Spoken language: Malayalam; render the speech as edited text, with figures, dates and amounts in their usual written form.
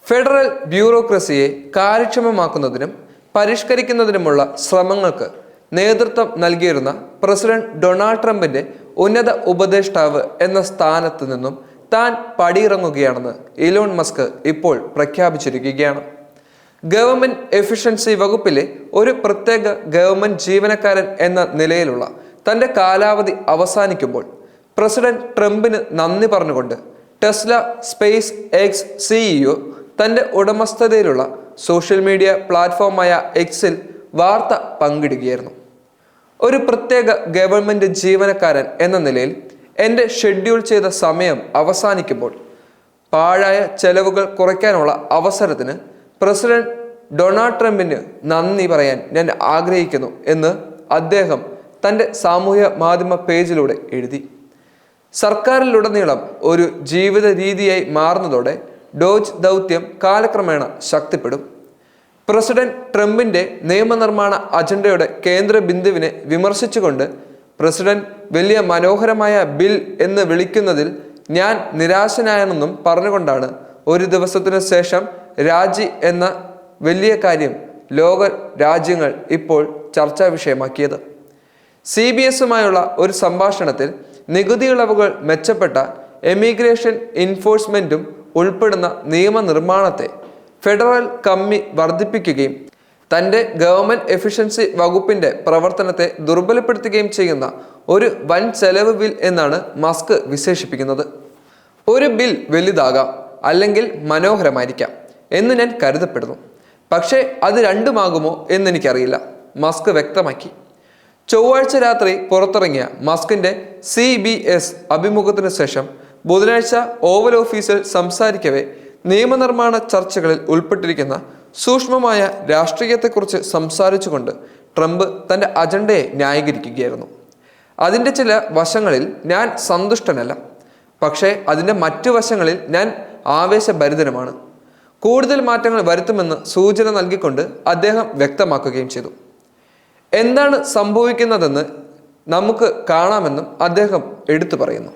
ഫെഡറൽ ബ്യൂറോക്രസിയെ കാര്യക്ഷമമാക്കുന്നതിനും പരിഷ്കരിക്കുന്നതിനുമുള്ള ശ്രമങ്ങൾക്ക് നേതൃത്വം നൽകിയിരുന്ന പ്രസിഡന്റ് ഡൊണാൾഡ് ട്രംപിന്റെ ഉന്നത ഉപദേഷ്ടാവ് എന്ന സ്ഥാനത്ത് നിന്നും താൻ പടിയിറങ്ങുകയാണെന്ന് ഇലോൺ മസ്ക് ഇപ്പോൾ പ്രഖ്യാപിച്ചിരിക്കുകയാണ്. ഗവൺമെന്റ് എഫിഷ്യൻസി വകുപ്പിലെ ഒരു പ്രത്യേക ഗവൺമെന്റ് ജീവനക്കാരൻ എന്ന നിലയിലുള്ള തന്റെ കാലാവധി അവസാനിക്കുമ്പോൾ പ്രസിഡന്റ് ട്രംപിന് നന്ദി പറഞ്ഞുകൊണ്ട് ടെസ്ല സ്പേസ് എക്സ് സിഇഒ തന്റെ ഉടമസ്ഥതയിലുള്ള സോഷ്യൽ മീഡിയ പ്ലാറ്റ്ഫോമായ എക്സിൽ വാർത്ത പങ്കിടുകയായിരുന്നു. ഒരു പ്രത്യേക ഗവൺമെന്റ് ജീവനക്കാരൻ എന്ന നിലയിൽ എൻ്റെ ഷെഡ്യൂൾ ചെയ്ത സമയം അവസാനിക്കുമ്പോൾ പാഴായ ചെലവുകൾ കുറയ്ക്കാനുള്ള അവസരത്തിന് പ്രസിഡന്റ് ഡൊണാൾഡ് ട്രംപിന് നന്ദി പറയാൻ ഞാൻ ആഗ്രഹിക്കുന്നു എന്ന് അദ്ദേഹം തൻ്റെ സാമൂഹ്യ മാധ്യമ പേജിലൂടെ എഴുതി. സർക്കാരിലുടനീളം ഒരു ജീവിത രീതിയായി മാറുന്നതോടെ ഡോജ് ദൗത്യം കാലക്രമേണ ശക്തിപ്പെടും. പ്രസിഡന്റ് ട്രംപിന്റെ നിയമനിർമ്മാണ അജണ്ടയുടെ കേന്ദ്ര ബിന്ദുവിനെ വിമർശിച്ചുകൊണ്ട് പ്രസിഡന്റ് വലിയ മനോഹരമായ ബിൽ എന്ന് വിളിക്കുന്നതിൽ ഞാൻ നിരാശനായെന്നും പറഞ്ഞുകൊണ്ടാണ് ഒരു ദിവസത്തിനു ശേഷം രാജി എന്ന വലിയ കാര്യം ലോക രാജ്യങ്ങൾ ഇപ്പോൾ ചർച്ചാ വിഷയമാക്കിയത്. CBSുമായുള്ള ഒരു സംഭാഷണത്തിൽ നികുതി ഇളവുകൾ, മെച്ചപ്പെട്ട എമിഗ്രേഷൻ എൻഫോഴ്സ്മെന്റും ഉൾപ്പെടുന്ന നിയമനിർമ്മാണത്തെ ഫെഡറൽ കമ്മി വർദ്ധിപ്പിക്കുകയും തൻ്റെ ഗവൺമെന്റ് എഫിഷ്യൻസി വകുപ്പിന്റെ പ്രവർത്തനത്തെ ദുർബലപ്പെടുത്തുകയും ചെയ്യുന്ന ഒരു വൻ ചെലവ് ബിൽ എന്നാണ് മസ്ക് വിശേഷിപ്പിക്കുന്നത്. ഒരു ബിൽ വലുതാകാം, അല്ലെങ്കിൽ മനോഹരമായിരിക്കാം എന്ന് ഞാൻ കരുതപ്പെടുന്നു. പക്ഷേ അത് രണ്ടുമാകുമോ എന്നെനിക്കറിയില്ല, മസ്ക് വ്യക്തമാക്കി. ചൊവ്വാഴ്ച രാത്രി പുറത്തിറങ്ങിയ മസ്കിന്റെ CBS അഭിമുഖത്തിനു ശേഷം ബുധനാഴ്ച ഓവൽ ഓഫീസിൽ സംസാരിക്കവേ നിയമനിർമ്മാണ ചർച്ചകളിൽ ഉൾപ്പെട്ടിരിക്കുന്ന സൂക്ഷ്മമായ രാഷ്ട്രീയത്തെക്കുറിച്ച് സംസാരിച്ചുകൊണ്ട് ട്രംപ് തൻ്റെ അജണ്ടയെ ന്യായീകരിക്കുകയായിരുന്നു. അതിൻ്റെ ചില വശങ്ങളിൽ ഞാൻ സന്തുഷ്ടനല്ല, പക്ഷേ അതിൻ്റെ മറ്റു വശങ്ങളിൽ ഞാൻ ആവേശഭരിതനുമാണ്. കൂടുതൽ മാറ്റങ്ങൾ വരുത്തുമെന്ന് സൂചന നൽകിക്കൊണ്ട് അദ്ദേഹം വ്യക്തമാക്കുകയും ചെയ്തു. എന്താണ് സംഭവിക്കുന്നതെന്ന് നമുക്ക് കാണാമെന്നും അദ്ദേഹം എടുത്തു പറയുന്നു.